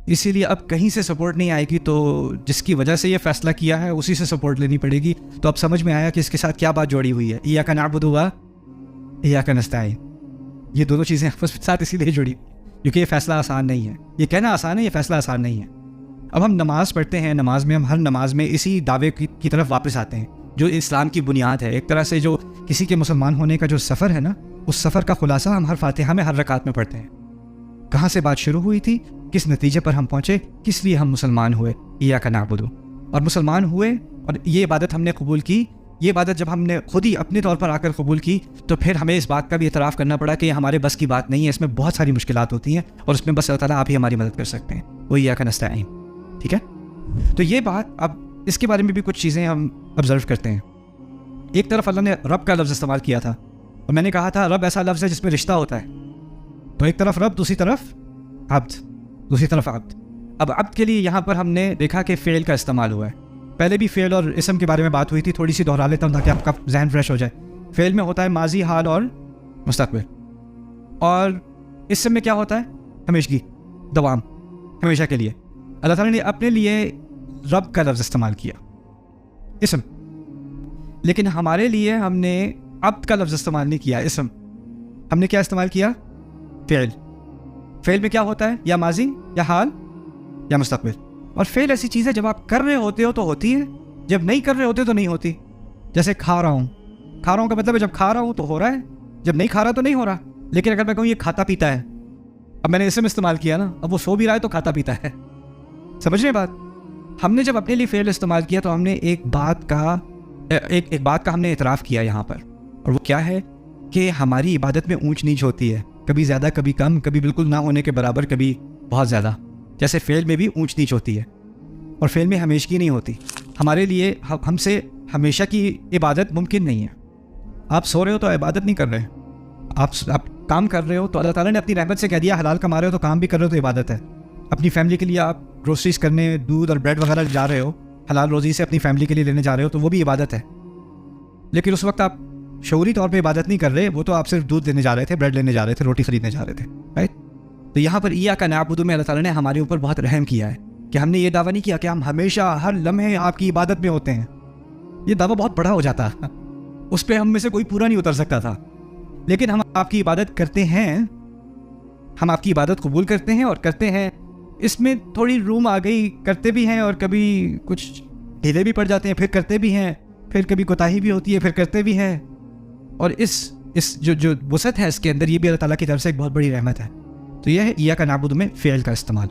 اسی لیے اب کہیں سے سپورٹ نہیں آئے گی, تو جس کی وجہ سے یہ فیصلہ کیا ہے اسی سے سپورٹ لینی پڑے گی. تو اب سمجھ میں آیا کہ اس کے ساتھ کیا بات جوڑی ہوئی ہے, ایاک نعبد و ایاک نستعین. یہ دونوں چیزیں آپس کے ساتھ اسی لیے جڑی, کیونکہ یہ فیصلہ آسان نہیں ہے. یہ کہنا آسان ہے, یہ فیصلہ آسان نہیں ہے. اب ہم نماز پڑھتے ہیں, نماز میں ہم ہر نماز میں اسی دعوے کی طرف واپس آتے ہیں جو اسلام کی بنیاد ہے. ایک طرح سے جو کسی کے مسلمان ہونے کا جو سفر ہے نا, اس سفر کا خلاصہ ہم ہر فاتحہ میں ہر رکعت میں پڑھتے ہیں. کہاں سے بات شروع ہوئی تھی, کس نتیجے پر ہم پہنچے, کس لیے ہم مسلمان ہوئے, ایاک نعبد. اور مسلمان ہوئے اور یہ عبادت ہم نے قبول کی. یہ عبادت جب ہم نے خود ہی اپنے طور پر آ کر قبول کی تو پھر ہمیں اس بات کا بھی اعتراف کرنا پڑا کہ یہ ہمارے بس کی بات نہیں ہے, اس میں بہت ساری مشکلات ہوتی ہیں اور اس میں بس اللہ تعالیٰ آپ ہی ہماری مدد کر سکتے ہیں. وہ ایاک نستعین. ٹھیک ہے, تو یہ بات, اب اس کے بارے میں بھی کچھ چیزیں ہم آبزرو کرتے ہیں. ایک طرف اللہ نے رب کا لفظ استعمال کیا تھا, اور میں نے کہا تھا رب ایسا لفظ ہے جس میں رشتہ ہوتا ہے. تو ایک طرف رب, دوسری طرف عبد, دوسری طرف عبد. اب عبد کے لیے یہاں پر ہم نے دیکھا کہ فعل کا استعمال ہوا ہے. پہلے بھی فعل اور اسم کے بارے میں بات ہوئی تھی, تھوڑی سی دہرا لیتا ہوں تاکہ آپ کا ذہن فریش ہو جائے. فعل میں ہوتا ہے ماضی, حال اور مستقبل, اور اسم میں کیا ہوتا ہے, ہمیشگی, دوام, ہمیشہ کے لیے. اللہ تعالیٰ نے اپنے لیے رب کا لفظ استعمال کیا, اسم, لیکن ہمارے لیے ہم نے عبد کا لفظ استعمال نہیں کیا, اسم. ہم نے کیا استعمال کیا, فعل. فعل میں کیا ہوتا ہے, یا ماضی, یا حال, یا مستقبل. اور فعل ایسی چیز ہے جب آپ کر رہے ہوتے ہو تو ہوتی ہے, جب نہیں کر رہے ہوتے تو نہیں ہوتی. جیسے کھا رہا ہوں, کھا رہا ہوں کا مطلب ہے جب کھا رہا ہوں تو ہو رہا ہے, جب نہیں کھا رہا تو نہیں ہو رہا. لیکن اگر میں کہوں یہ کھاتا پیتا ہے, اب میں نے اسم استعمال کیا نا, اب وہ سو بھی رہا ہے تو کھاتا پیتا ہے. سمجھ رہے بات. ہم نے جب اپنے لیے فعل استعمال کیا تو ہم نے ایک بات کا ہم نے اعتراف کیا یہاں پر, اور وہ کیا ہے کہ ہماری عبادت میں اونچ نیچ ہوتی ہے, کبھی زیادہ کبھی کم, کبھی بالکل نہ ہونے کے برابر, کبھی بہت زیادہ. جیسے فعل میں بھی اونچ نیچ ہوتی ہے, اور فعل میں ہمیشگی نہیں ہوتی. ہمارے لیے ہم سے ہمیشہ کی عبادت ممکن نہیں ہے. آپ سو رہے ہو تو عبادت نہیں کر رہے, آپ کام کر رہے ہو تو اللہ تعالیٰ نے اپنی رحمت سے کہہ دیا حلال کما رہے ہو تو کام بھی کر رہے ہو تو عبادت ہے. اپنی فیملی کے لیے آپ گروسریز کرنے, دودھ اور بریڈ وغیرہ جا رہے ہو, حلال روزی سے اپنی فیملی کے لیے لینے جا رہے ہو تو وہ بھی عبادت ہے. لیکن اس وقت آپ شعوری طور پہ عبادت نہیں کر رہے, وہ تو آپ صرف دودھ لینے جا رہے تھے, بریڈ لینے جا رہے تھے, روٹی خریدنے جا رہے تھے, رائٹ. تو یہاں پر ایاک نعبد میں اللہ تعالیٰ نے ہمارے اوپر بہت رحم کیا ہے کہ ہم نے یہ دعویٰ نہیں کیا کہ ہم ہمیشہ ہر لمحے آپ کی عبادت میں ہوتے ہیں. یہ دعویٰ بہت بڑا ہو جاتا, اس پہ ہم میں سے کوئی پورا نہیں اتر سکتا تھا. لیکن ہم آپ کی عبادت کرتے ہیں, ہم آپ کی عبادت قبول کرتے ہیں اور کرتے ہیں. اس میں تھوڑی روم آ گئی, کرتے بھی ہیں اور کبھی کچھ ڈھیلے بھی پڑ جاتے ہیں, پھر کرتے بھی ہیں, پھر کبھی کوتاہی بھی ہوتی ہے, پھر کرتے بھی ہیں. اور اس جو وسعت ہے اس کے اندر, یہ بھی اللہ تعالیٰ کی طرف سے ایک بہت بڑی رحمت ہے. تو یہ ہے ایاک نعبد میں فعل کا استعمال.